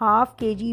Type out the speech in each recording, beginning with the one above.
½ kg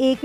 1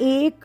1